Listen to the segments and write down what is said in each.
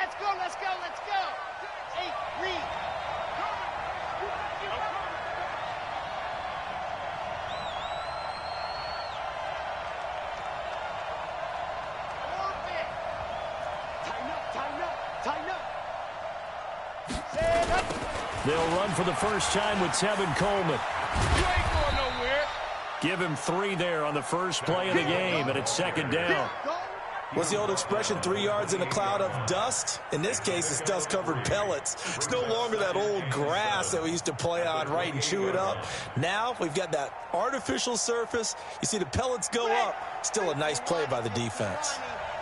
let's go, let's go, let's go. 8, read. Tighten up. Set up. They'll run for the first time with Tevin Coleman. You ain't going nowhere. Give him 3 there on the first play of the game, and it's second down. What's the old expression, 3 yards in a cloud of dust? In this case, it's dust-covered pellets. It's no longer that old grass that we used to play on, right, and chew it up. Now we've got that artificial surface. You see the pellets go up. Still a nice play by the defense.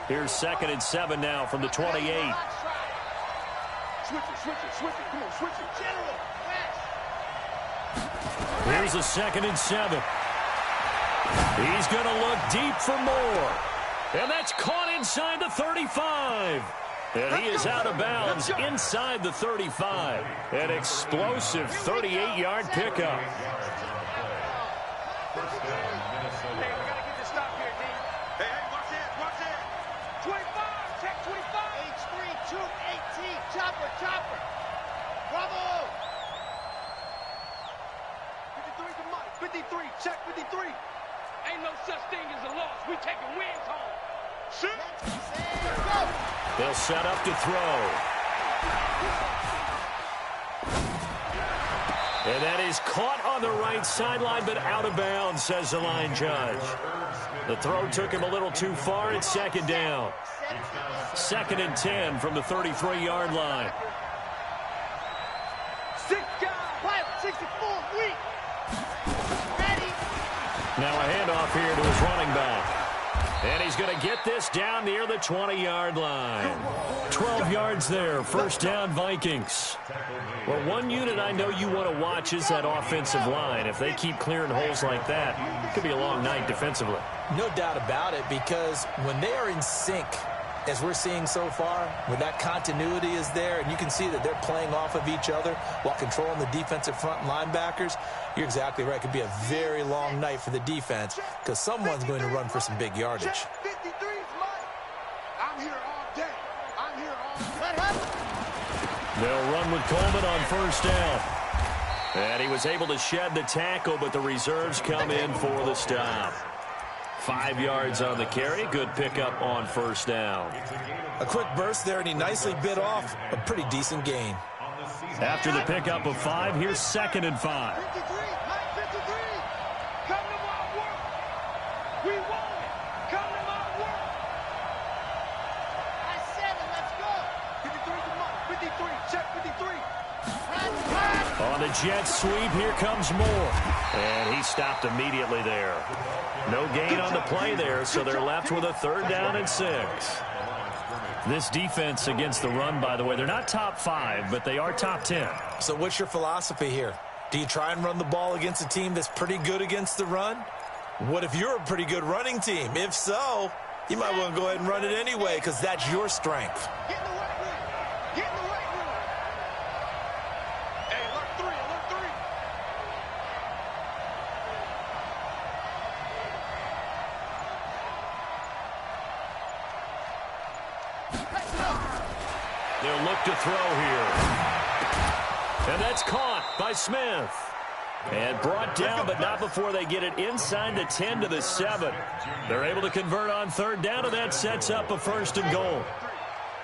Here's 2nd and 7 now from the 28. Switch it. Come on, switch it. General, Here's a 2nd and 7. He's going to look deep for more. And that's caught inside the 35. And he is out of bounds inside the 35. An explosive 38-yard pickup. Chopper. Bravo. 53 to Mike. 53. Check 53. Ain't no such thing as a loss. We taking wins home. Shoot. Go. They'll set up to throw. And that is caught on the right sideline, but out of bounds, says the line judge. The throw took him a little too far. It's second down. 2nd and 10 from the 33-yard line. 64, weak. Ready. Now a handoff here to his running back. And he's going to get this down near the 20-yard line. 12 yards there. First down, Vikings. Well, one unit I know you want to watch is that offensive line. If they keep clearing holes like that, it could be a long night defensively. No doubt about it, because when they are in sync, as we're seeing so far, when that continuity is there, and you can see that they're playing off of each other while controlling the defensive front linebackers, you're exactly right. It could be a very long night for the defense because someone's going to run for some big yardage. 53's mine. I'm here all day. What happened? They'll run with Coleman on first down. And he was able to shed the tackle, but the reserves come in for the stop. 5 yards on the carry. Good pickup on first down. A quick burst there, and he nicely bit off a pretty decent gain. After the pickup of 5, here's 2nd and 5. 53, Mike 53. Come to my work. We want it. Come to my work. I said it. Let's go. 53 to Mike. 53. Check 53. On the jet sweep, here comes Moore. And he stopped immediately there. No gain on the play there, so they're left with a 3rd down and 6. This defense against the run, by the way, they're not top 5, but they are top 10. So what's your philosophy here? Do you try and run the ball against a team that's pretty good against the run? What if you're a pretty good running team? If so, you might want to go ahead and run it anyway because that's your strength. Get in the right room. Get in the right room. Hey, alert 3. They'll look to throw here. And that's caught by Smith. And brought down, but not before they get it inside the 10 to the 7. They're able to convert on 3rd down, and that sets up a 1st and goal.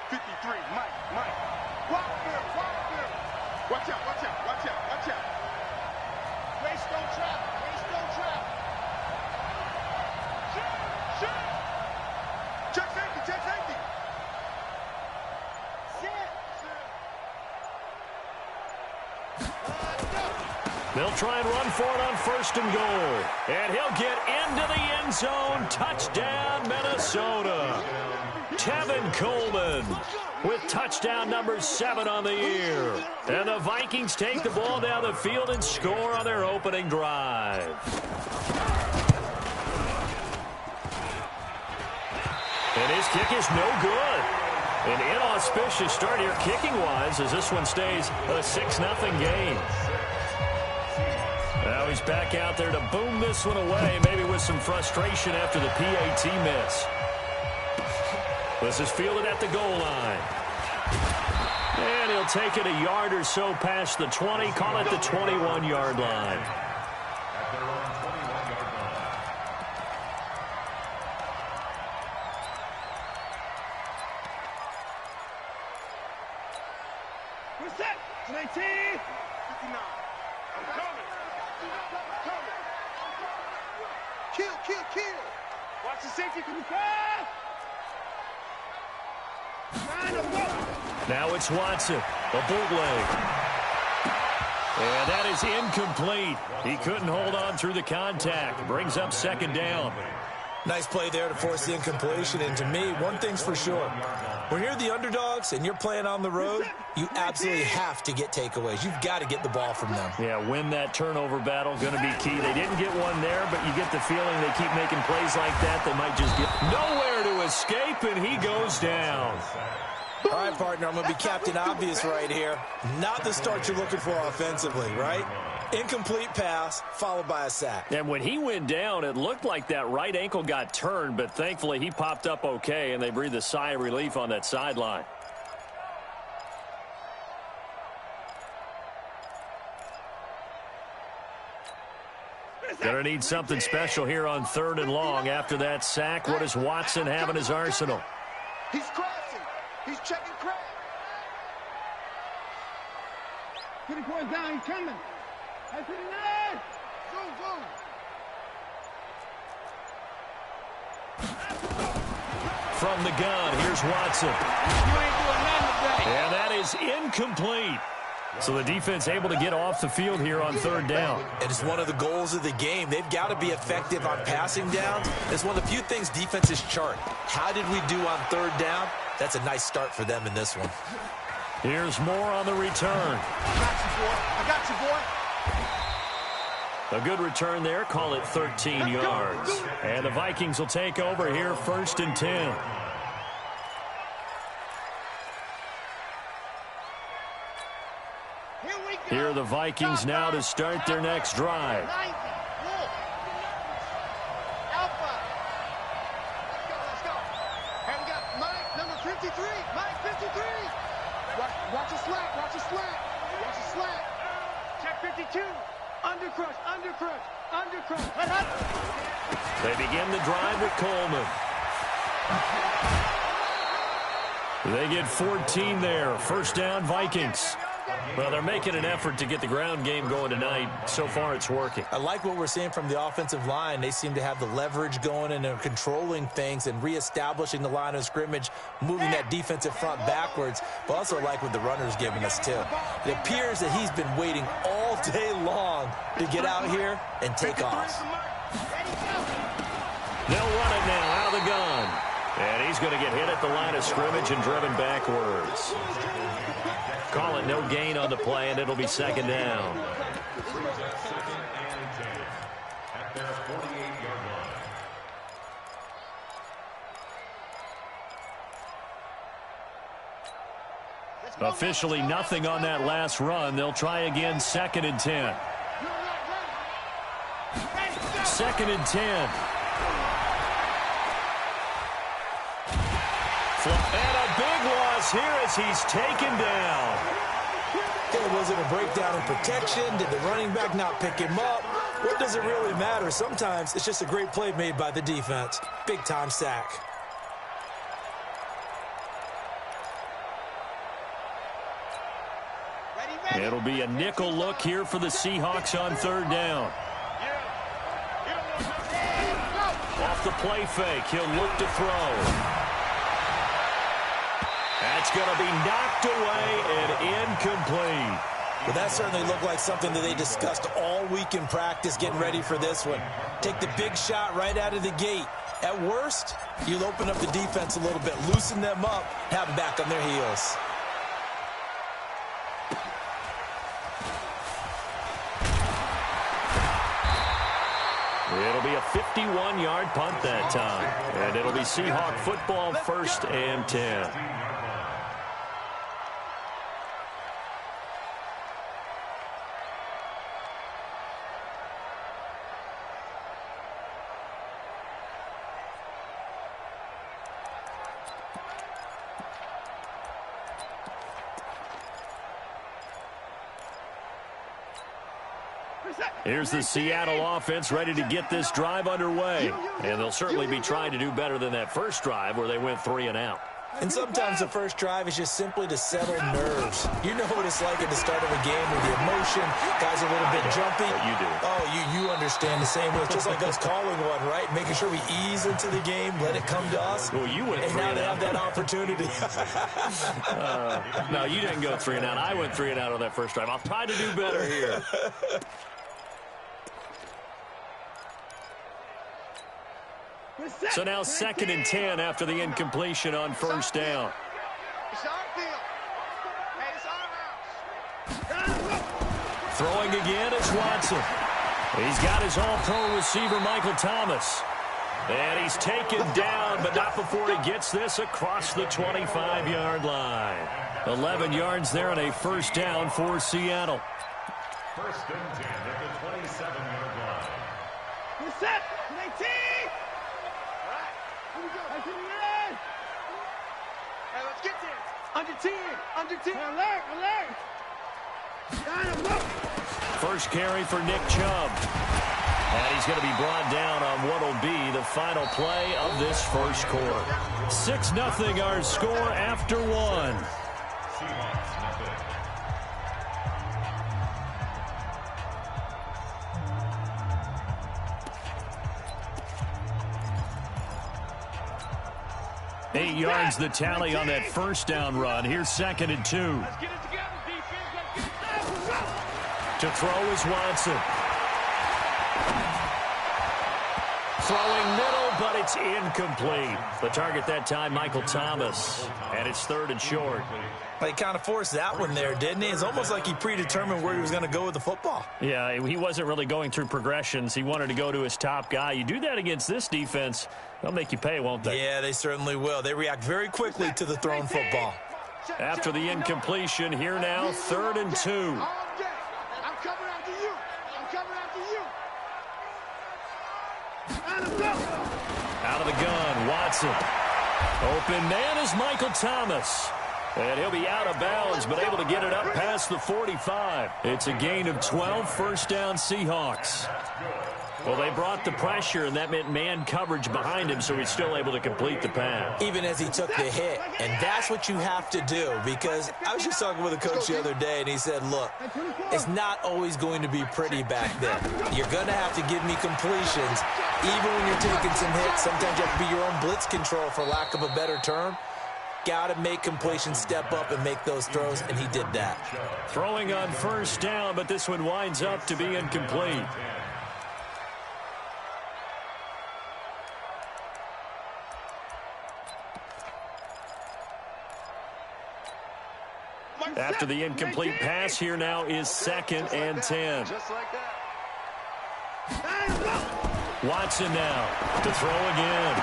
53. Mike. Watch out. Race don't travel. Shoot. Check safety. They'll try and run for it on 1st and goal. And he'll get into the end zone. Touchdown, Minnesota. Tevin Coleman with touchdown number 7 on the year. And the Vikings take the ball down the field and score on their opening drive. And his kick is no good. An inauspicious start here kicking-wise as this one stays a 6-0 game. Now he's back out there to boom this one away, maybe with some frustration after the PAT miss. This is fielded at the goal line. And he'll take it a yard or so past the 20, call it the 21-yard line. We're set. 19. 59. I'm coming. Kill. Watch the safety from the pass. Now it's Watson, a bootleg. And that is incomplete. He couldn't hold on through the contact. Brings up second down. Nice play there to force the incompletion. And to me, one thing's for sure. When you're the underdogs and you're playing on the road, you absolutely have to get takeaways. You've got to get the ball from them. Yeah, win that turnover battle, going to be key. They didn't get one there, but you get the feeling they keep making plays like that. They might just get nowhere to escape, and he goes down. All right, partner, I'm going to be Captain Obvious right here. Not the start you're looking for offensively, right? Incomplete pass, followed by a sack. And when he went down, it looked like that right ankle got turned, but thankfully he popped up okay, and they breathed a sigh of relief on that sideline. Gonna need something special here on 3rd and long. After that sack, what does Watson have in his arsenal? He's crossing. He's checking crack. 24 is down. He's coming. That's 59. Zoom. From the gun, here's Watson. You ain't doing nothing today. And that is incomplete. So the defense able to get off the field here on 3rd down. And it's one of the goals of the game. They've got to be effective on passing downs. It's one of the few things defenses chart. How did we do on 3rd down? That's a nice start for them in this one. Here's more on the return. I got you, boy. A good return there. Call it 13 yards. And the Vikings will take over here 1st and 10. Here are the Vikings now to start their next drive. Alpha. Let's go. And we got Mike, number 53. Mike, 53. Watch a slack. Check 52. Undercrush. They begin the drive with Coleman. They get 14 there. 1st down, Vikings. Well, they're making an effort to get the ground game going tonight. So far, it's working. I like what we're seeing from the offensive line. They seem to have the leverage going and they're controlling things and reestablishing the line of scrimmage, moving that defensive front backwards. But also like what the runner's giving us, too. It appears that he's been waiting all day long to get out here and take off. They'll run it now out of the gun. And he's going to get hit at the line of scrimmage and driven backwards. Call it no gain on the play, and it'll be 2nd down. Officially nothing on that last run. They'll try again 2nd and 10. 2nd and 10. And a big loss here as he's taken down. Was it a breakdown in protection? Did the running back not pick him up? What does it really matter? Sometimes it's just a great play made by the defense. Big-time sack. It'll be a nickel look here for the Seahawks on 3rd down. Off the play fake, he'll look to throw. That's going to be knocked away and incomplete. Well, that certainly looked like something that they discussed all week in practice getting ready for this one. Take the big shot right out of the gate. At worst, you'll open up the defense a little bit, loosen them up, have them back on their heels. It'll be a 51-yard punt that time. And it'll be Seahawk football 1st and 10. Here's the Seattle offense ready to get this drive underway. And they'll certainly be trying to do better than that first drive where they went 3 and out. And sometimes the first drive is just simply to settle nerves. You know what it's like at the start of a game with the emotion. Guys are a little bit jumpy. You do. Oh, you understand the same way. It's just like us calling one, right? Making sure we ease into the game, let it come to us. Well, you went 3 and now and they out. have that opportunity. No, you didn't go 3 and out. I went 3 and out on that first drive. I'll try to do better here. So now 2nd and 10 after the incompletion on first down. It's our field. Hey, it's our house. Throwing again is Watson. He's got his all-pro receiver, Michael Thomas. And he's taken down, but not before he gets this across the 25-yard line. 11 yards there and a first down for Seattle. 1st and 10 at the 27-yard line. We're set. 19. Hey, let's get there. Under 10. Under 10. Alert. First carry for Nick Chubb. And he's going to be brought down on what will be the final play of this first quarter. 6-0 our score after 1. Seahawks nothing. Eight yards the tally on that first down run. Here's 2nd and 2. Let's get it together, defense. Let's get it. To throw is Watson. Throwing middle, but it's incomplete. The target that time, Michael Thomas. And it's 3rd and short. He kind of forced that one there, didn't he? It's almost like he predetermined where he was going to go with the football. Yeah, he wasn't really going through progressions. He wanted to go to his top guy. You do that against this defense, they'll make you pay, won't they? Yeah, they certainly will. They react very quickly to the thrown football. After the incompletion, here now, 3rd and 2. All day. I'm coming after you. I'm coming after you. Out of the gun, Watson. Open man is Michael Thomas. And he'll be out of bounds, but able to get it up past the 45. It's a gain of 12, first down Seahawks. Well, they brought the pressure, and that meant man coverage behind him, so he's still able to complete the pass. Even as he took the hit. And that's what you have to do, because I was just talking with a coach the other day, and he said, look, it's not always going to be pretty back then. You're going to have to give me completions. Even when you're taking some hits, sometimes you have to be your own blitz control, for lack of a better term. Got to make completions, step up and make those throws, and he did that. Throwing on first down, but this one winds up to be incomplete. After the incomplete pass, here now is 2nd and 10. Just like that. Watson now to throw again.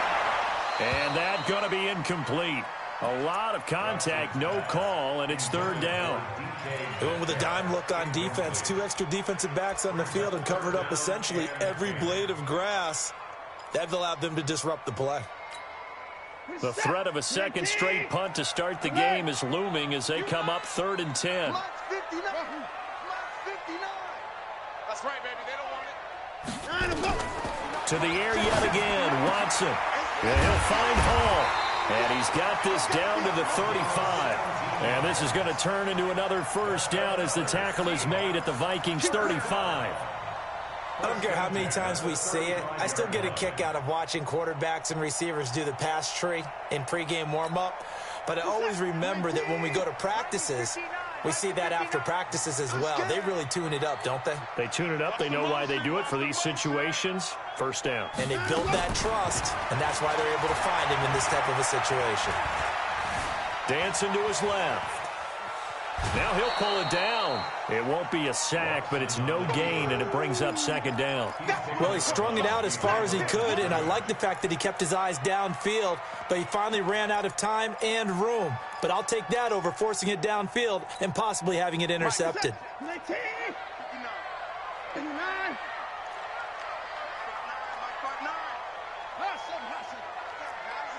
And that's going to be incomplete. A lot of contact, no call, and it's 3rd down. They went with a dime look on defense. 2 extra defensive backs on the field and covered up essentially every blade of grass. That allowed them to disrupt the play. The threat of a second straight punt to start the game is looming as they come up 3rd and 10. Mark 59. Mark 59. That's right, baby. They don't want it. To the air yet again, Watson. And he'll find Hall. And he's got this down to the 35. And this is going to turn into another first down as the tackle is made at the Vikings 35. I don't care how many times we see it. I still get a kick out of watching quarterbacks and receivers do the pass tree in pregame warm-up. But I always remember that when we go to practices, we see that after practices as well. They really tune it up, don't they? They tune it up. They know why they do it for these situations. First down. And they build that trust, and that's why they're able to find him in this type of a situation. Dancing to his left. Now he'll pull it down. It won't be a sack, but it's no gain, and it brings up 2nd down. Well, he strung it out as far as he could, and I like the fact that he kept his eyes downfield, but he finally ran out of time and room. But I'll take that over forcing it downfield and possibly having it intercepted. 19. 59.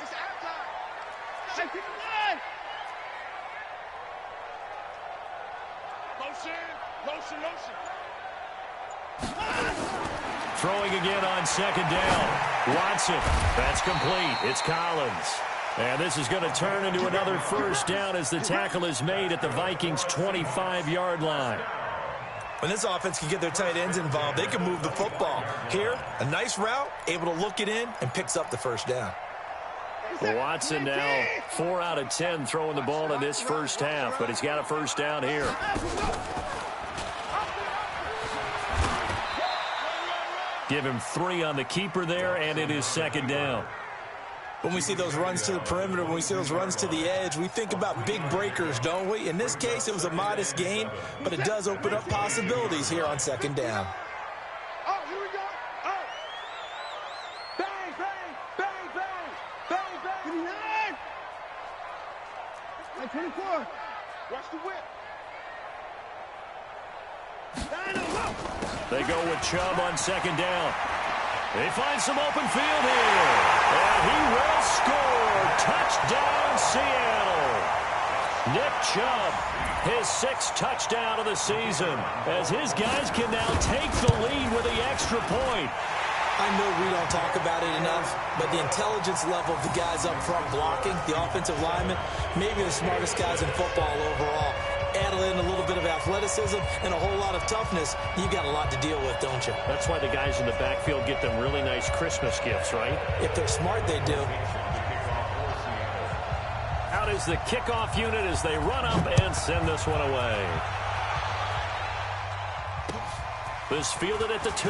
It's halftime. 59. Motion. Throwing again on second down. Watson. That's complete. It's Collins. And this is going to turn into another first down as the tackle is made at the Vikings' 25-yard line. When this offense can get their tight ends involved, they can move the football. Here, a nice route, able to look it in, and picks up the first down. Watson now 4 out of 10 throwing the ball in this first half, but he's got a first down here. Give him 3 on the keeper there, and it is second down. When we see those runs to the perimeter, when we see those runs to the edge, we think about big breakers, don't we? In this case, it was a modest gain, but it does open up possibilities here on second down. Oh, here we go. Oh. Bang, bang, bang, bang, bang, bang. 29. 24. Watch the whip. They go with Chubb on second down. They find some open field here. And he will score. Touchdown, Seattle. Nick Chubb, his 6th touchdown of the season, as his guys can now take the lead with the extra point. I know we don't talk about it enough, but the intelligence level of the guys up front blocking, the offensive linemen, maybe the smartest guys in football overall. Add in a little bit of athleticism and a whole lot of toughness, you got a lot to deal with, don't you? That's why the guys in the backfield get them really nice Christmas gifts, right? If they're smart, they do. Out is the kickoff unit as they run up and send this one away. This fielded at the 2.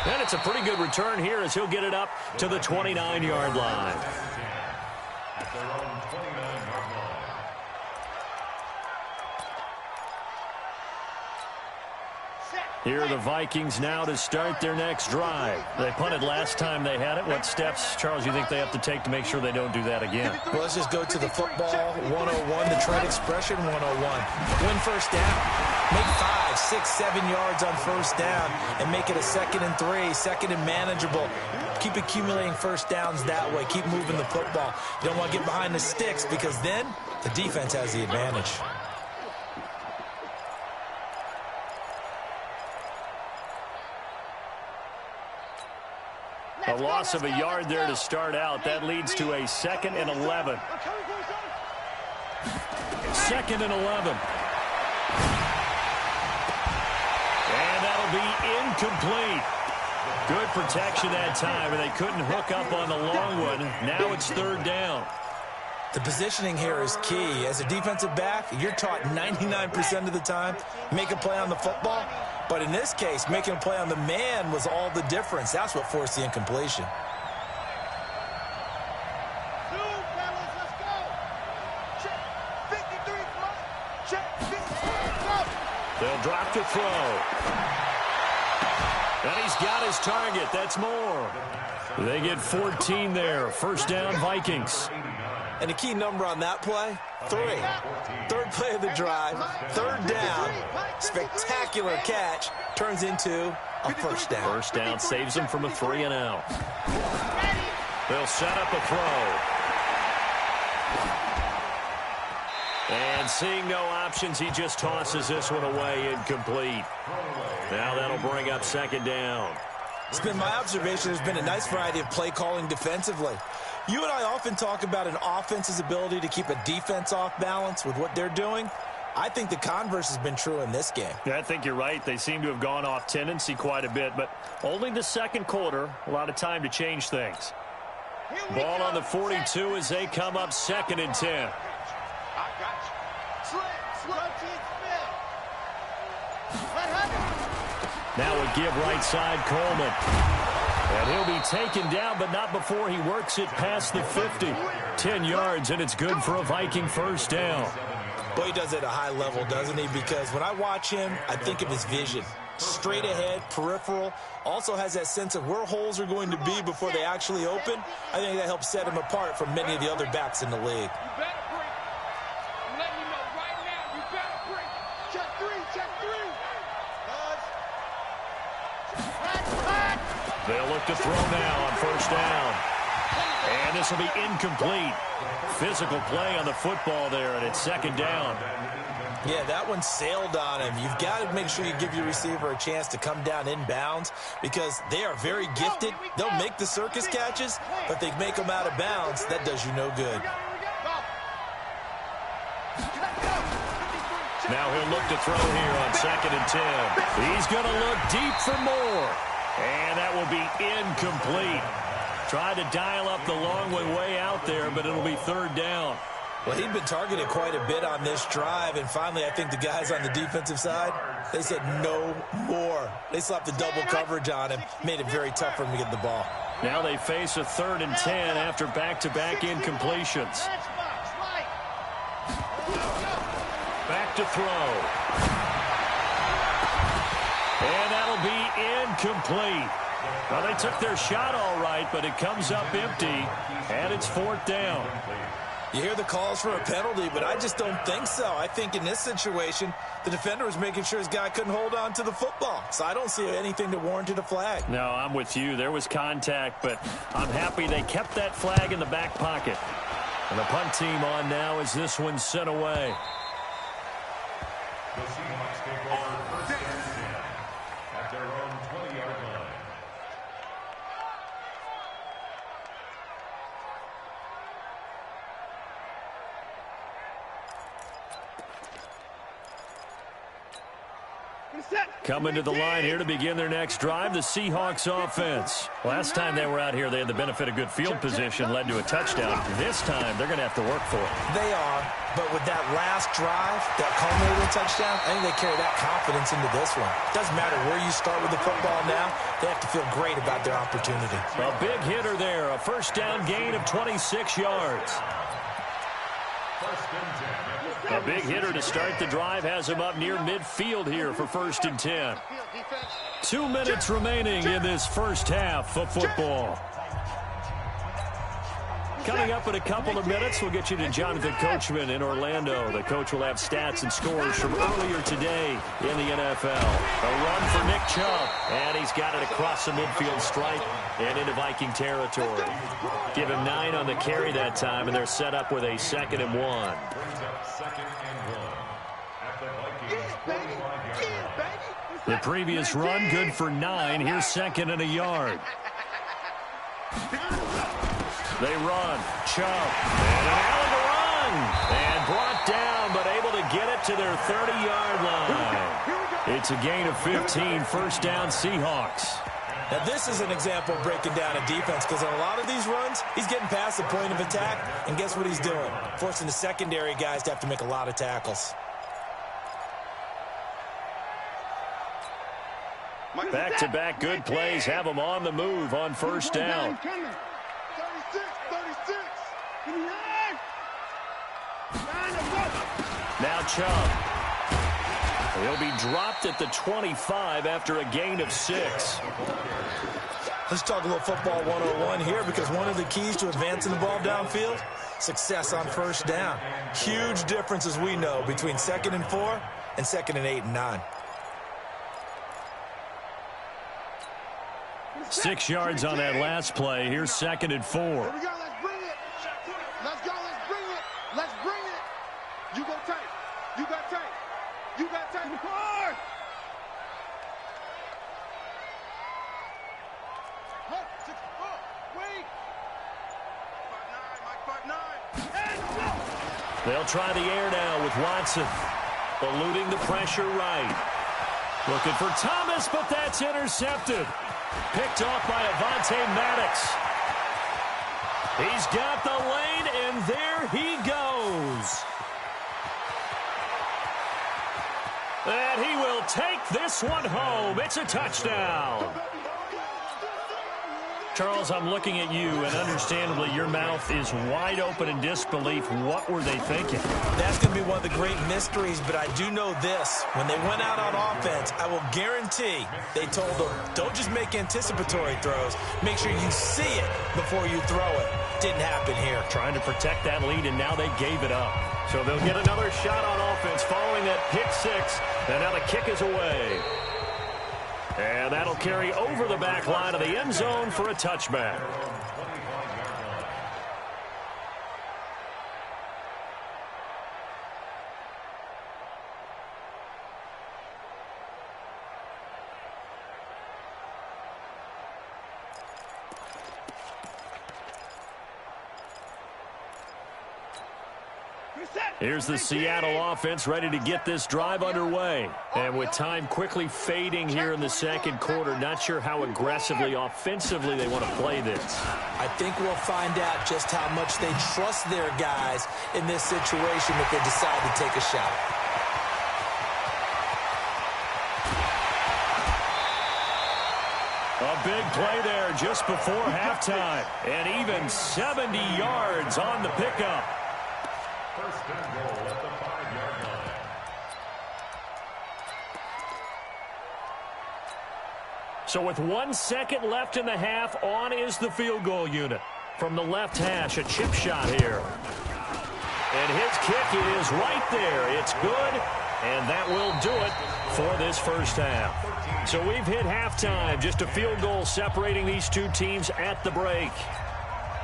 And it's a pretty good return here as he'll get it up to the 29-yard line. Here are the Vikings now to start their next drive. They punted last time they had it. What steps, Charles, you think they have to take to make sure they don't do that again? Well, let's just go to the football 101, the trade expression 101. Win first down. Make 5, 6, 7 yards on first down and make it a 2nd and 3, 2nd and manageable. Keep accumulating first downs that way. Keep moving the football. You don't want to get behind the sticks because then the defense has the advantage. A loss of a yard there to start out. That leads to a 2nd and 11. 2nd and 11. And that'll be incomplete. Good protection that time, and they couldn't hook up on the long one. Now it's 3rd down. The positioning here is key. As a defensive back, you're taught 99% of the time, make a play on the football. But in this case, making a play on the man was all the difference. That's what forced the incompletion. They'll drop to throw. And he's got his target. That's more. They get 14 there. First down, Vikings. And the key number on that play, 3. 3rd play of the drive, 3rd down, spectacular catch, turns into a first down. First down saves them from a 3 and out. They'll set up a throw. And seeing no options, he just tosses this one away incomplete. Now that'll bring up 2nd down. It's been my observation there's been a nice variety of play calling defensively. You and I often talk about an offense's ability to keep a defense off balance with what they're doing. I think the converse has been true in this game. Yeah, I think you're right. They seem to have gone off tendency quite a bit, but only the 2nd quarter, a lot of time to change things. Ball on the 42 as they come up 2nd and 10. Now a give right side, Coleman. And he'll be taken down, but not before he works it past the 50. 10 yards, and it's good for a Viking first down. Boy, he does it at a high level, doesn't he? Because when I watch him, I think of his vision. Straight ahead, peripheral. Also has that sense of where holes are going to be before they actually open. I think that helps set him apart from many of the other backs in the league. They'll look to throw now on first down. And this will be incomplete. Physical play on the football there, and it's second down. Yeah, that one sailed on him. You've got to make sure you give your receiver a chance to come down inbounds because they are very gifted. They'll make the circus catches, but they make them out of bounds. That does you no good. Now he'll look to throw here on 2nd and 10. He's going to look deep for more. And that will be incomplete. Tried to dial up the long way out there, but it'll be 3rd down. Well, he'd been targeted quite a bit on this drive, and finally I think the guys on the defensive side, they said no more. They slapped the double coverage on him, made it very tough for him to get the ball. Now they face a 3rd and 10 after back-to-back incompletions. Back to throw. And that'll be incomplete. Well, they took their shot all right, but it comes up empty, and it's 4th down. You hear the calls for a penalty, but I just don't think so. I think in this situation, the defender was making sure his guy couldn't hold on to the football. So I don't see anything that warranted a flag. No, I'm with you. There was contact, but I'm happy they kept that flag in the back pocket. And the punt team on now as this one's sent away. The Seahawks take over 1st and 10 at their own 20-yard line. Coming to the line here to begin their next drive, the Seahawks offense. Last time they were out here, they had the benefit of good field position, led to a touchdown. This time, they're going to have to work for it. They are, but with that last drive, that culminating touchdown, I think they carry that confidence into this one. Doesn't matter where you start with the football now, they have to feel great about their opportunity. A big hitter there, a 1st down gain of 26 yards. 1st and 10. A big hitter to start the drive has him up near midfield here for 1st and 10. 2 minutes remaining in this first half of football. Coming up in a couple of minutes, we'll get you to Jonathan Coachman in Orlando. The coach will have stats and scores from earlier today in the NFL. A run for Nick Chubb, and he's got it across the midfield stripe and into Viking territory. Give him 9 on the carry that time, and they're set up with a 2nd and 1. Brings up 2nd and 1 at the Vikings 45-yard line. The previous run, good for 9. Here's 2nd and a yard. They run. Chubb. And an alley to run. And brought down, but able to get it to their 30-yard line. It's a gain of 15. 1st down, Seahawks. Now, this is an example of breaking down a defense because on a lot of these runs, he's getting past the point of attack, and guess what he's doing? Forcing the secondary guys to have to make a lot of tackles. Back-to-back good plays have them on the move on 1st down. 36. Now Chubb. He'll be dropped at the 25 after a gain of 6. Let's talk a little football 101 here because one of the keys to advancing the ball downfield, success on 1st down. Huge difference, as we know, between 2nd and 4 and 2nd and 8 and 9. 6 yards on that last play. Here's 2nd and 4. Here we go. Let's bring it. Let's go. Let's bring it. Let's bring it. You go tight. You got tight. You got tight. Hard. Wait. 5'9", Mike 5'9". They'll try the air now with Watson. Eluding the pressure right. Looking for Thomas, but that's intercepted. Picked off by Avonte Maddox. He's got the lane, and there he goes. And he will take this one home. It's a touchdown. Charles, I'm looking at you, and understandably, your mouth is wide open in disbelief. What were they thinking? That's going to be one of the great mysteries, but I do know this. When they went out on offense, I will guarantee they told them, don't just make anticipatory throws. Make sure you see it before you throw it. Didn't happen here. Trying to protect that lead, and now they gave it up. So they'll get another shot on offense following that pick 6, and now the kick is away. And that'll carry over the back line of the end zone for a touchback. Here's the Seattle offense ready to get this drive underway. And with time quickly fading here in the second quarter, not sure how aggressively, offensively they want to play this. I think we'll find out just how much they trust their guys in this situation if they decide to take a shot. A big play there just before halftime. And even 70 yards on the pickup. First and goal at the 5-yard line. So with 1 second left in the half, on is the field goal unit. From the left hash, a chip shot here. And his kick is right there. It's good, and that will do it for this first half. So we've hit halftime, just a field goal separating these two teams at the break.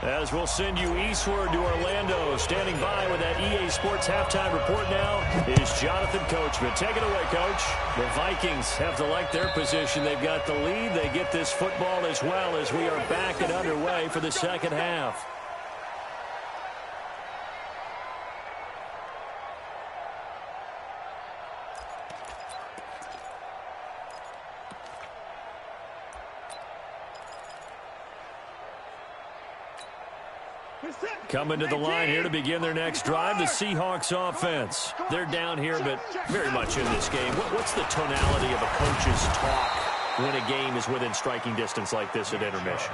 As we'll send you eastward to Orlando. Standing by with that EA Sports halftime report now is Jonathan Coachman. Take it away, Coach. The Vikings have to like their position. They've got the lead. They get this football as well as we are back and underway for the second half. Coming to the line here to begin their next drive, the Seahawks offense. They're down here, but very much in this game. What's the tonality of a coach's talk when a game is within striking distance like this at intermission?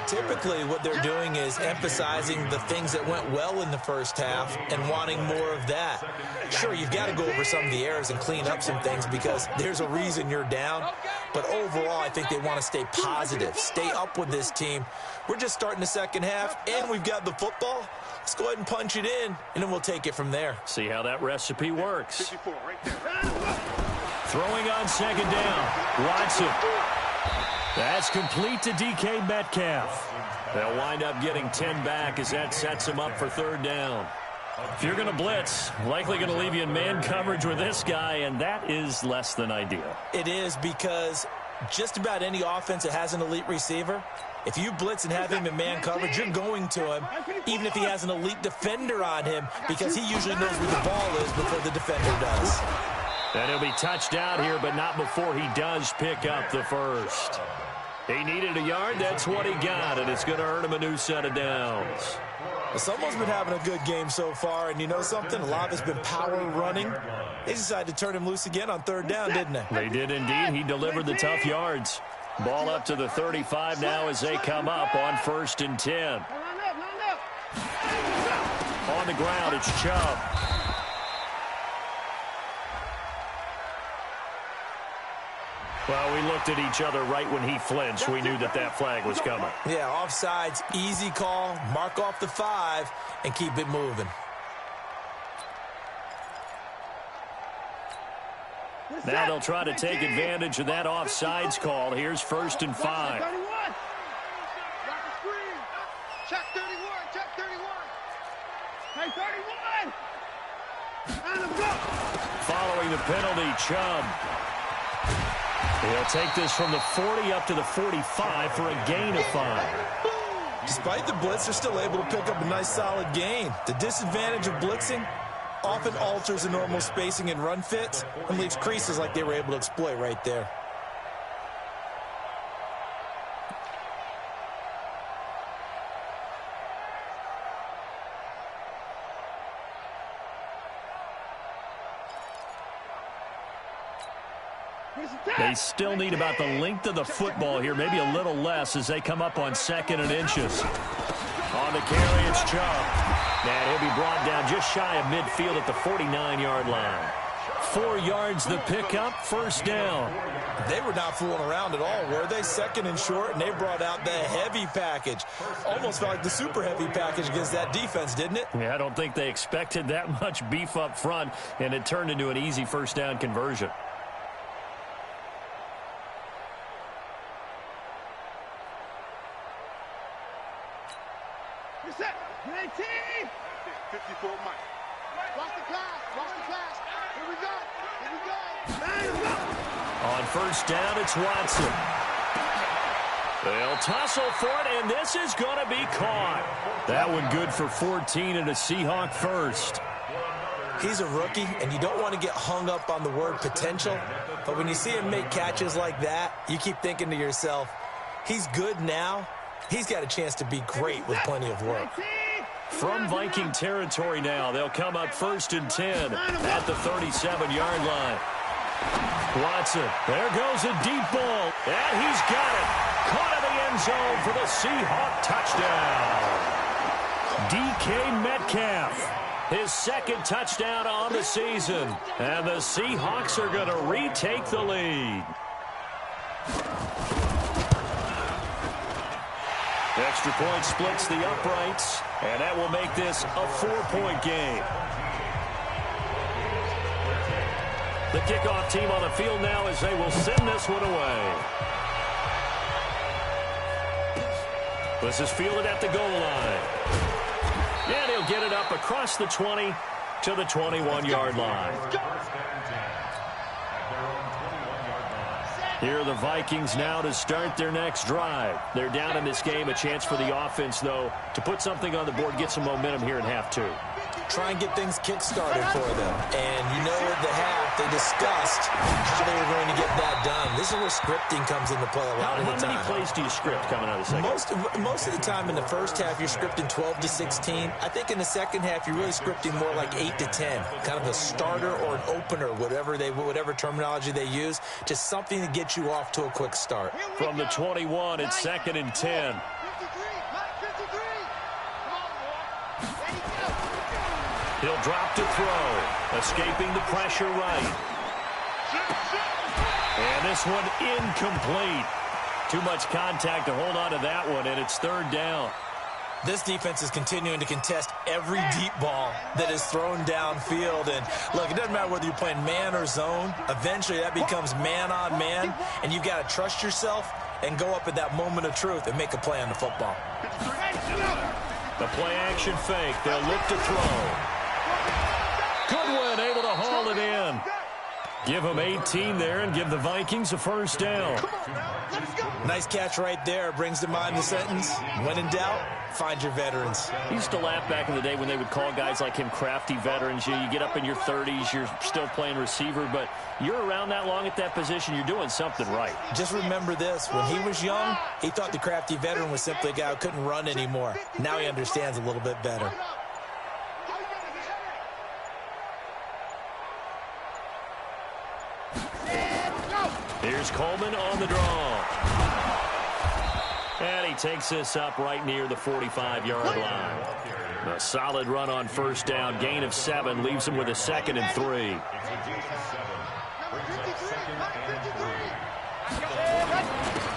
Typically, what they're doing is emphasizing the things that went well in the first half and wanting more of that. Sure, you've got to go over some of the errors and clean up some things because there's a reason you're down. But overall, I think they want to stay positive, stay up with this team. We're just starting the second half, and we've got the football. Let's go ahead and punch it in, and then we'll take it from there. See how that recipe works. Throwing on second down. Watson. That's complete to DK Metcalf. They'll wind up getting 10 back as that sets them up for third down. If you're going to blitz, likely going to leave you in man coverage with this guy, and that is less than ideal. It is because just about any offense that has an elite receiver, if you blitz and have him in man coverage, you're going to him, even if he has an elite defender on him, because he usually knows where the ball is before the defender does. And he'll be touched out here, but not before he does pick up the first. He needed a yard. That's what he got, and it's going to earn him a new set of downs. Well, someone's been having a good game so far, and you know something? A lot of it's been power running. They decided to turn him loose again on third down, didn't they? They did indeed. He delivered the tough yards. Ball up to the 35 now as they come up on 1st and 10. On the ground, it's Chubb. Well, we looked at each other right when he flinched. We knew that that flag was coming. Yeah, offsides, easy call. Mark off the 5 and keep it moving. Now they'll try to take advantage of that offsides call. Here's 1st and 5. Check 31, check 31. Hey, 31. Following the penalty, Chubb. He'll take this from the 40 up to the 45 for a gain of 5. Despite the blitz, they're still able to pick up a nice solid gain. The disadvantage of blitzing often alters the normal spacing and run fits and leaves creases like they were able to exploit right there. They still need about the length of the football here, maybe a little less as they come up on 2nd and inches. On the carry, it's Chubb. And he'll be brought down just shy of midfield at the 49-yard line. 4 yards the pickup, 1st down. They were not fooling around at all, were they? 2nd and short, and they brought out the heavy package. Almost felt like the super heavy package against that defense, didn't it? Yeah, I don't think they expected that much beef up front, and it turned into an easy 1st down conversion. You're set. 19. 54 Mike. Watch the pass. Watch the pass. Here we go. Here we go. On 1st down, it's Watson. They'll tussle for it, and this is going to be caught. That one good for 14 and a Seahawk first. He's a rookie, and you don't want to get hung up on the word potential. But when you see him make catches like that, you keep thinking to yourself, he's good now. He's got a chance to be great with plenty of work. From Viking territory now, they'll come up 1st and 10 at the 37-yard line. Watson, there goes a deep ball, and he's got it. Caught in the end zone for the Seahawk touchdown. DK Metcalf, his 2nd touchdown on the season, and the Seahawks are going to retake the lead. Extra point splits the uprights, and that will make this a 4-point game. The kickoff team on the field now as they will send this one away. This is fielded at the goal line. And he'll get it up across the 20 to the 21-yard line. Here are the Vikings now to start their next drive. They're down in this game. A chance for the offense, though, to put something on the board, get some momentum here in half 2. Try and get things kick-started for them. And you know at the half, they discussed how they were going to get that done. This is where scripting comes into play a lot of the time. How many plays do you script coming out of the second? Most of the time in the first half, you're scripting 12 to 16. I think in the second half, you're really scripting more like 8 to 10. Kind of a starter or an opener, whatever terminology they use. Just something to get you off to a quick start. From the 21, it's 2nd and 10. He'll drop to throw, escaping the pressure right. And this one incomplete. Too much contact to hold on to that one, and it's 3rd down. This defense is continuing to contest every deep ball that is thrown downfield. And, look, it doesn't matter whether you're playing man or zone. Eventually, that becomes man-on-man, and you've got to trust yourself and go up at that moment of truth and make a play on the football. The play-action fake. They'll look to throw. Goodwin able to haul it in. Give them 18 there and give the Vikings a 1st down. Nice catch right there. Brings to mind the sentence, when in doubt, find your veterans. I used to laugh back in the day when they would call guys like him crafty veterans. You get up in your 30s, you're still playing receiver, but you're around that long at that position, you're doing something right. Just remember this. When he was young, he thought the crafty veteran was simply a guy who couldn't run anymore. Now he understands a little bit better. Here's Coleman on the draw. And he takes this up right near the 45-yard line. A solid run on 1st down. Gain of 7 leaves him with a 2nd and 3.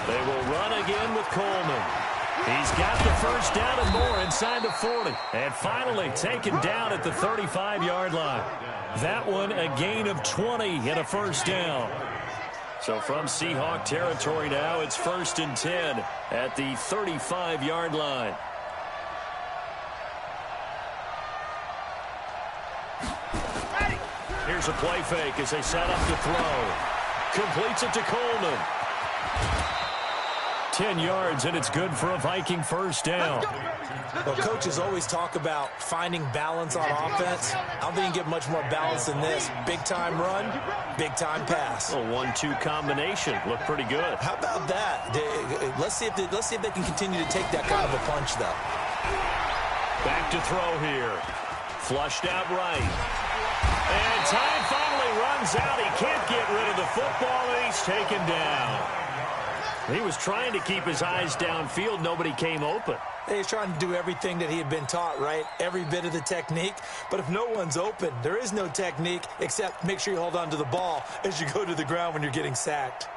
They will run again with Coleman. He's got the 1st down and more inside the 40. And finally taken down at the 35-yard line. That one a gain of 20 and a 1st down. So from Seahawk territory now, it's 1st and 10 at the 35-yard line. Here's a play fake as they set up to throw. Completes it to Coleman. 10 yards, and it's good for a Viking 1st down. Well, coaches always talk about finding balance on offense. I don't think you get much more balance than this. Big-time run, big-time pass. A 1-2 combination. Looked pretty good. How about that? Let's see if they can continue to take that kind of a punch, though. Back to throw here. Flushed out right. And time finally runs out. He can't get rid of the football, and he's taken down. He was trying to keep his eyes downfield. Nobody came open. He's trying to do everything that he had been taught, right? Every bit of the technique. But if no one's open, there is no technique except make sure you hold on to the ball as you go to the ground when you're getting sacked.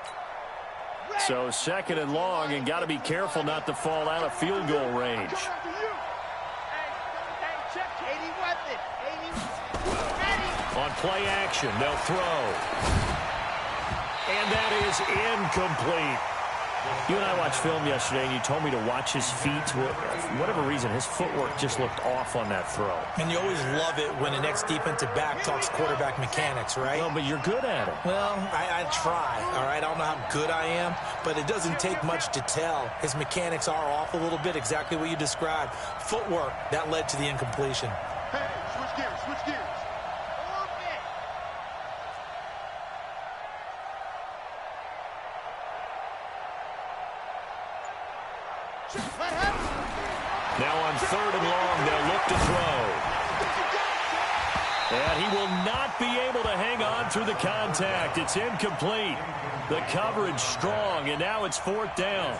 So 2nd and long, and got to be careful not to fall out of field goal range. On play action, they'll throw. And that is incomplete. You and I watched film yesterday, and you told me to watch his feet. For whatever reason, his footwork just looked off on that throw. And you always love it when an ex-defensive back talks quarterback mechanics, right? Well, but you're good at it. Well, I try, all right? I don't know how good I am, but it doesn't take much to tell. His mechanics are off a little bit, exactly what you described. Footwork, that led to the incompletion. Hey, switch gears, switch gears. Now on 3rd and long, they'll look to throw. And he will not be able to hang on through the contact. It's incomplete. The coverage strong, and now it's 4th down.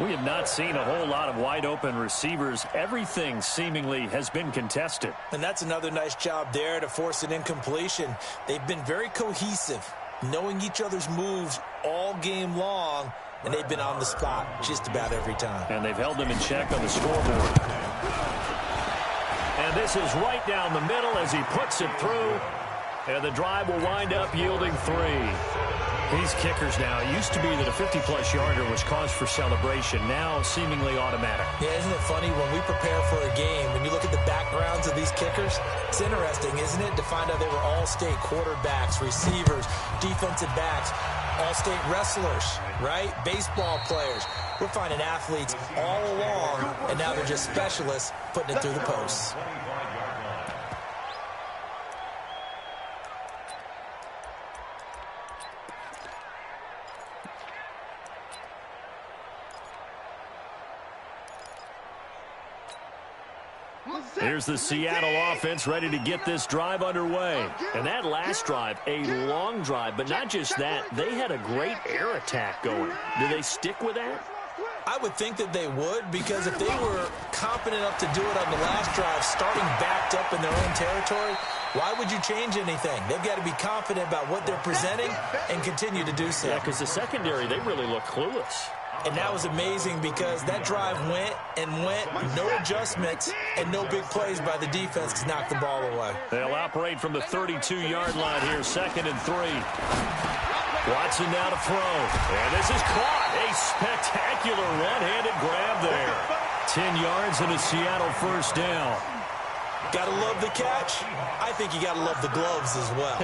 We have not seen a whole lot of wide-open receivers. Everything seemingly has been contested. And that's another nice job there to force an incompletion. They've been very cohesive, knowing each other's moves all game long, and they've been on the spot just about every time. And they've held them in check on the scoreboard. And this is right down the middle as he puts it through. And the drive will wind up yielding 3. These kickers now, it used to be that a 50-plus yarder was cause for celebration. Now seemingly automatic. Yeah, isn't it funny when we prepare for a game, when you look at the backgrounds of these kickers, it's interesting, isn't it, to find out they were all-state quarterbacks, receivers, defensive backs, all-state wrestlers, right? Baseball players. We're finding athletes all along, and now they're just specialists putting it through the posts. Here's the Seattle offense ready to get this drive underway. And that last drive, a long drive, but not just that, they had a great air attack going. Do they stick with that? I would think that they would, because if they were confident enough to do it on the last drive, starting backed up in their own territory, why would you change anything? They've got to be confident about what they're presenting and continue to do so. Yeah, because the secondary, they really look clueless. And that was amazing because that drive went and went, no adjustments, and no big plays by the defense to knock the ball away. They'll operate from the 32-yard line here, 2nd and 3. Watson now to throw. And this is caught. A spectacular one-handed grab there. 10 yards and a Seattle 1st down. Got to love the catch. I think you got to love the gloves as well.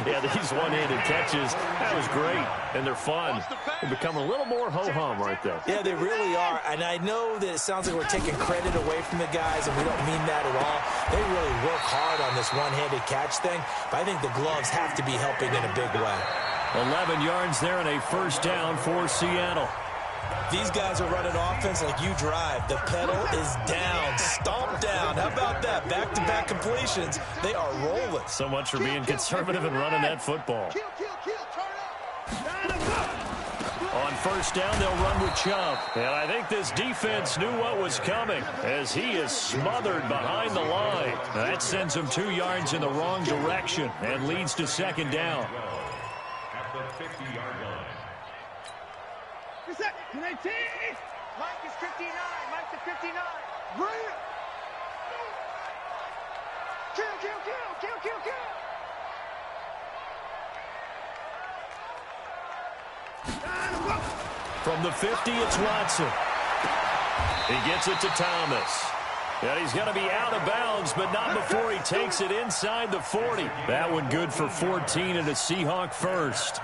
Yeah, these one-handed catches, that was great. And they're fun. They become a little more ho-hum right there. Yeah, they really are. And I know that it sounds like we're taking credit away from the guys, and we don't mean that at all. They really work hard on this one-handed catch thing. But I think the gloves have to be helping in a big way. 11 yards there and a 1st down for Seattle. These guys are running offense like you drive. The pedal is down, stomped down. How about that? Back-to-back completions. They are rolling. So much for being conservative and running that football. On 1st down, they'll run with Chubb. And I think this defense knew what was coming as he is smothered behind the line. That sends him 2 yards in the wrong direction and leads to 2nd down. At the 50-yard line. Mike is 59. Mike to 59. Right here. Kill. From the 50, it's Watson. He gets it to Thomas. And he's going to be out of bounds, but not before he takes it inside the 40. That one good for 14 and a Seahawk 1st.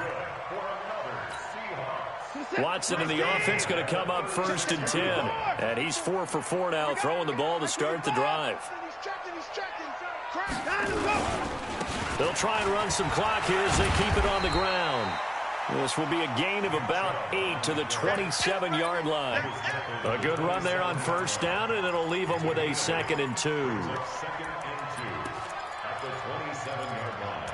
Watson in the offense going to come up 1st and 10. And he's 4 for 4 now, throwing the ball to start the drive. They'll try and run some clock here as they keep it on the ground. This will be a gain of about 8 to the 27-yard line. A good run there on 1st down, and it'll leave them with a 2nd and 2. 2nd and 2 at the 27-yard line.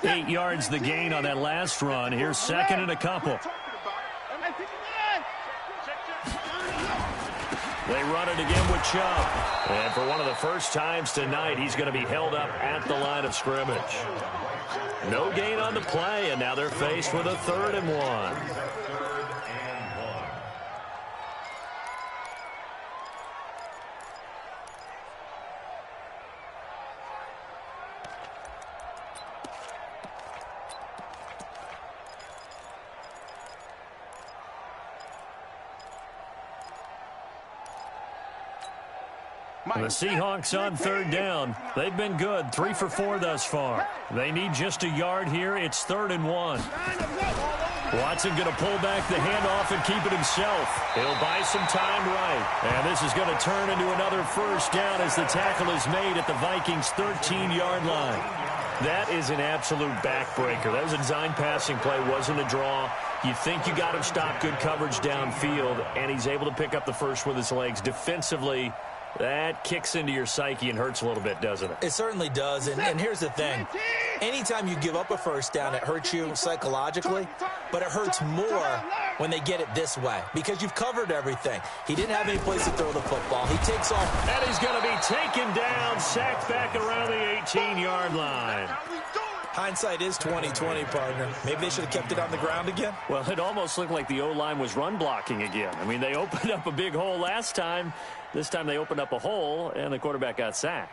8 yards the gain on that last run. Here's 2nd and a couple. They run it again with Chubb. And for one of the first times tonight, he's going to be held up at the line of scrimmage. No gain on the play, and now they're faced with a 3rd and 1. The Seahawks on 3rd down. They've been good, 3 for 4 thus far. They need just a yard here. It's 3rd and 1. Watson going to pull back the handoff and keep it himself. He'll buy some time right. And this is going to turn into another 1st down as the tackle is made at the Vikings' 13-yard line. That is an absolute backbreaker. That was a design passing play, wasn't a draw. You think you got him stopped, good coverage downfield, and he's able to pick up the first with his legs. Defensively, that kicks into your psyche and hurts a little bit, doesn't it? It certainly does, and here's the thing. Anytime you give up a first down, it hurts you psychologically, but it hurts more when they get it this way because you've covered everything. He didn't have any place to throw the football. He takes off. And he's going to be taken down, sacked back around the 18-yard line. Hindsight is 20/20, partner. Maybe they should have kept it on the ground again. Well, it almost looked like the O-line was run blocking again. I mean, they opened up a big hole last time. This time they opened up a hole, and the quarterback got sacked.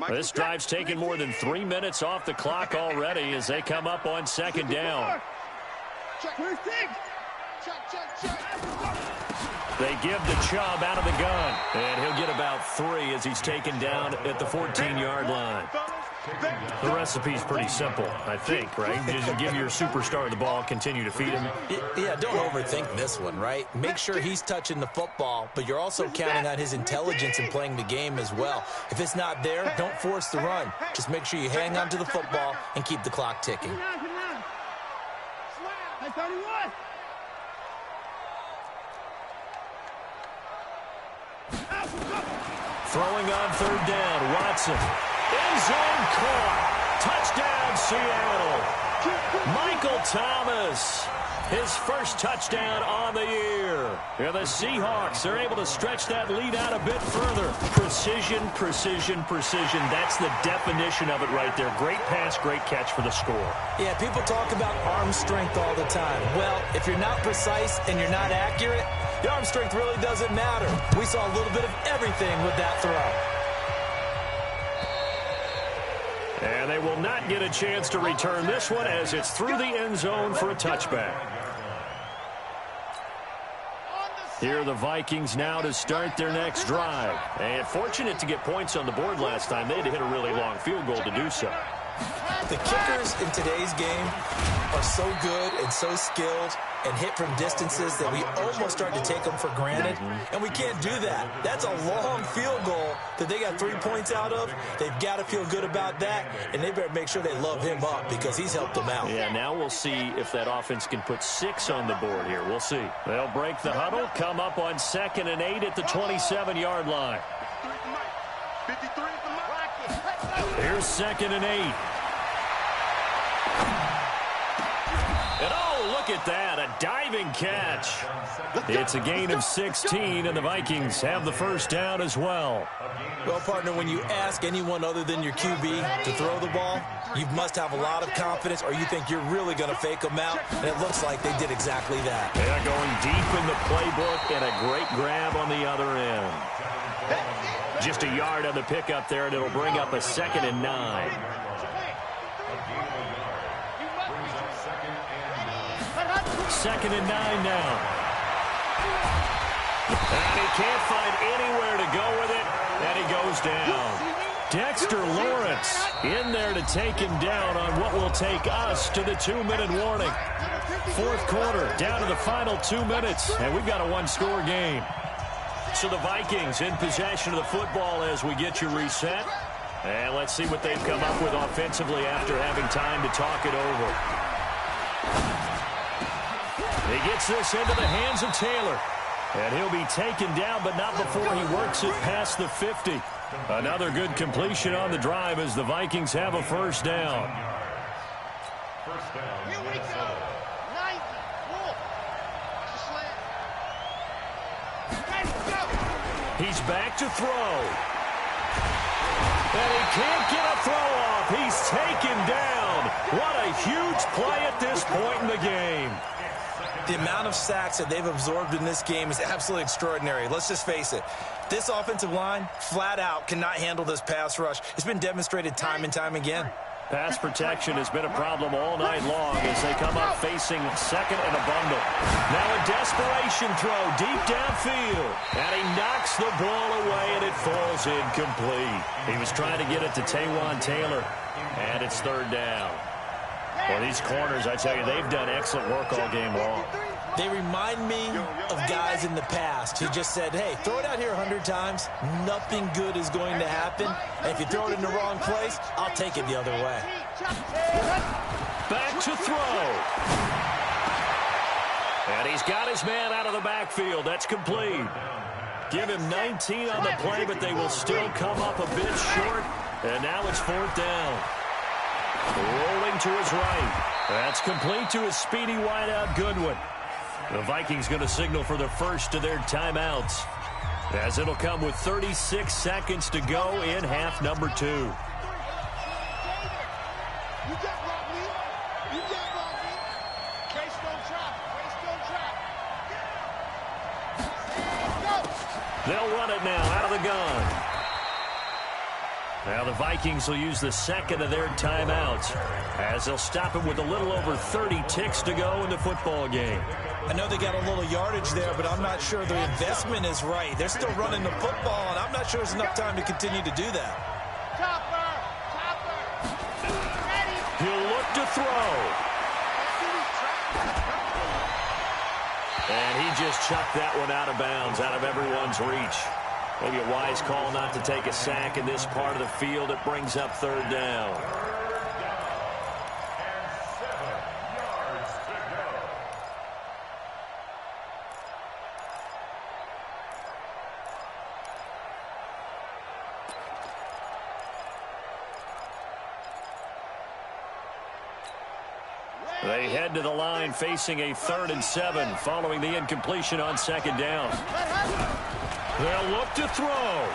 This drive's taken more than 3 minutes off the clock already as they come up on second down. They give the Chubb out of the gun, and he'll get about 3 as he's taken down at the 14-yard line. The recipe's pretty simple, I think, right? Just give your superstar the ball, continue to feed him. Yeah, don't overthink this one, right? Make sure he's touching the football, but you're also counting on his intelligence in playing the game as well. If it's not there, don't force the run. Just make sure you hang on to the football and keep the clock ticking. Throwing on third down, Watson. End zone caught. Touchdown, Seattle. Michael Thomas, his first touchdown on the year. Yeah, the Seahawks are able to stretch that lead out a bit further. Precision, precision, precision. That's the definition of it right there. Great pass, great catch for the score. Yeah, people talk about arm strength all the time. Well, if you're not precise and you're not accurate, the arm strength really doesn't matter. We saw a little bit of everything with that throw. And they will not get a chance to return this one as it's through the end zone for a touchback. Here are the Vikings now to start their next drive. And fortunate to get points on the board last time. They had to hit a really long field goal to do so. The kickers in today's game are so good and so skilled and hit from distances that we almost start to take them for granted, and we can't do that. That's a long field goal that they got 3 points out of. They've got to feel good about that, and they better make sure they love him up because he's helped them out. Yeah, now we'll see if that offense can put 6 on the board here. We'll see. They'll break the huddle, come up on 2nd and 8 at the 27-yard line. Here's 2nd and 8. And oh, look at that, a diving catch. It's a gain of 16, and the Vikings have the first down as well. Well, partner, when you ask anyone other than your QB to throw the ball, you must have a lot of confidence or you think you're really going to fake them out, and it looks like they did exactly that. Yeah, going deep in the playbook and a great grab on the other end. Just a yard on the pickup there, and it'll bring up a 2nd and 9. Second and 9 now. And he can't find anywhere to go with it, and he goes down. Dexter Lawrence in there to take him down on what will take us to the 2-minute warning. 4th quarter, down to the final 2 minutes, and we've got a 1-score game. So the Vikings in possession of the football as we get you reset. And let's see what they've come up with offensively after having time to talk it over. He gets this into the hands of Taylor. And he'll be taken down, but not before he works it past the 50. Another good completion on the drive as the Vikings have a first down. First down. Here we go. 90. Roll. Let's go. He's back to throw. And he can't get a throw off. He's taken down. What a huge play at this point in the game. The amount of sacks that they've absorbed in this game is absolutely extraordinary. Let's just face it. This offensive line, flat out, cannot handle this pass rush. It's been demonstrated time and time again. Pass protection has been a problem all night long as they come up facing 2nd and a bundle. Now a desperation throw deep downfield. And he knocks the ball away, and it falls incomplete. He was trying to get it to Taywan Taylor, and it's 3rd down. Well, these corners, I tell you, they've done excellent work all game long. They remind me of guys in the past who just said, hey, throw it out here 100 times. Nothing good is going to happen. And if you throw it in the wrong place, I'll take it the other way. Back to throw. And he's got his man out of the backfield. That's complete. Give him 19 on the play, but they will still come up a bit short. And now it's 4th down. Rolling to his right. That's complete to his speedy wideout, Goodwin. The Vikings going to signal for the first of their timeouts, as it'll come with 36 seconds to go in half number 2. You got block me. You got block me. Face don't trap. Face don't trap. Go. They'll run it now out of the gun. Now the Vikings will use the second of their timeouts, as they'll stop it with a little over 30 ticks to go in the football game. I know they got a little yardage there, but I'm not sure the investment is right. They're still running the football, and I'm not sure there's enough time to continue to do that. Chopper. Ready. He'll look to throw. And he just chucked that one out of bounds, out of everyone's reach. Maybe a wise call not to take a sack in this part of the field. It brings up 3rd down. They head to the line facing a 3rd and 7 following the incompletion on 2nd down. They'll look to throw.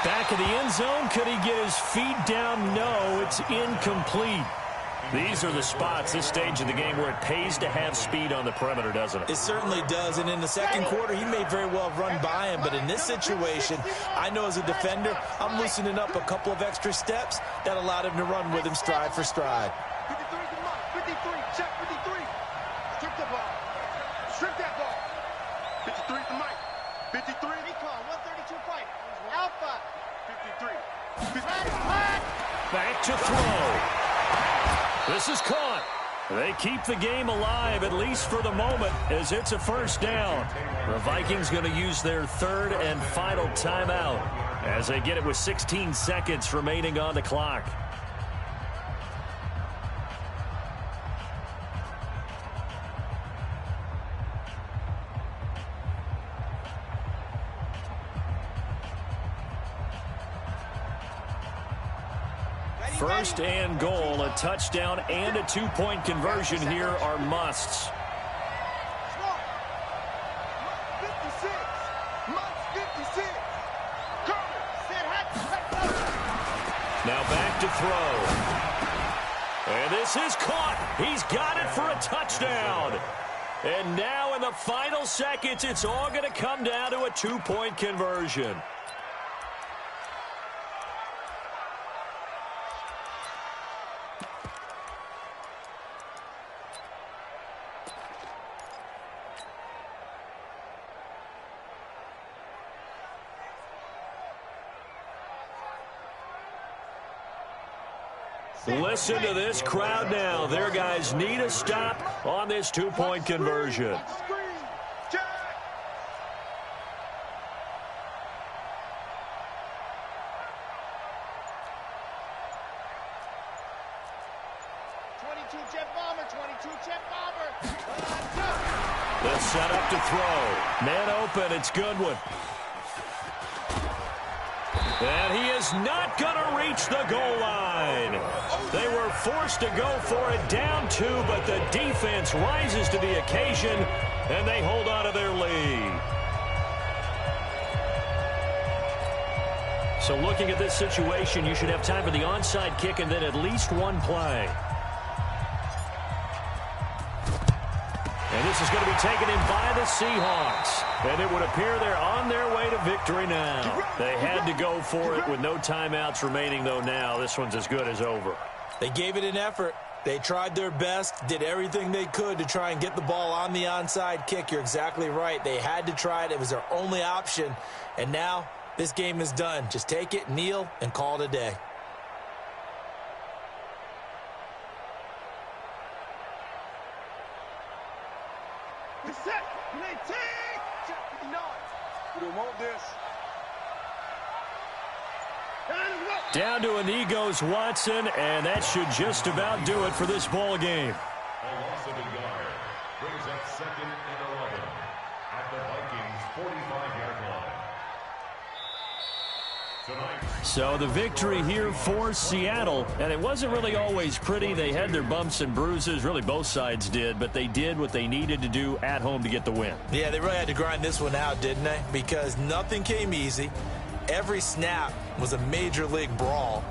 Back of the end zone. Could he get his feet down? No, it's incomplete. These are the spots, this stage of the game, where it pays to have speed on the perimeter, doesn't it? It certainly does, and in the second quarter, he may very well run by him, but in this situation, I know as a defender, I'm loosening up a couple of extra steps that allowed him to run with him stride for stride. 53 to Mike. 53. Check 53. Strip the ball. Strip that ball. 53 to Mike. 53. Recon. 132 fight. Alpha. 53. Back to throw. This is caught. They keep the game alive, at least for the moment, as it's a 1st down. The Vikings going to use their 3rd and final timeout as they get it with 16 seconds remaining on the clock. First and goal, a touchdown and a 2-point conversion here are musts. 56. Mike 56. Now back to throw. And this is caught. He's got it for a touchdown. And now in the final seconds, it's all going to come down to a 2-point conversion. Listen to this crowd now. Their guys need a stop on this 2-point conversion. They'll set up to throw. Man open, it's Goodwin. And he is not going to reach the goal line. They were forced to go for it, down 2, but the defense rises to the occasion, and they hold on to their lead. So looking at this situation, you should have time for the onside kick and then at least one play. And this is going to be taken in by the Seahawks. And it would appear they're on their way to victory now. They had to go for it with no timeouts remaining, though now this one's as good as over. They gave it an effort. They tried their best, did everything they could to try and get the ball on the onside kick. You're exactly right. They had to try it. It was their only option. And now this game is done. Just take it, kneel, and call it a day. set. Play take. Check 59. We don't want this. Down to a knee goes Watson, and that should just about do it for this ball game. A loss of a yard brings up 2nd and 11 at the Vikings' 45-yard line. Tonight. So the victory here for Seattle, and it wasn't really always pretty. They had their bumps and bruises, really both sides did, but they did what they needed to do at home to get the win. Yeah, they really had to grind this one out, didn't they? Because nothing came easy. Every snap was a major league brawl.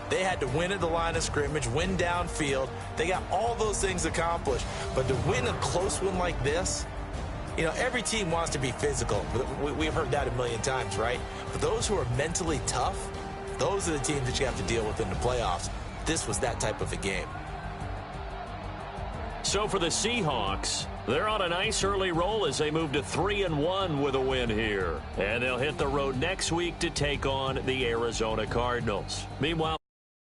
They had to win at the line of scrimmage, win downfield. They got all those things accomplished. But to win a close one like this, you know, every team wants to be physical. We've heard that a million times, right? But those who are mentally tough, those are the teams that you have to deal with in the playoffs. This was that type of a game. So for the Seahawks, they're on a nice early roll as they move to 3-1 with a win here. And they'll hit the road next week to take on the Arizona Cardinals. Meanwhile,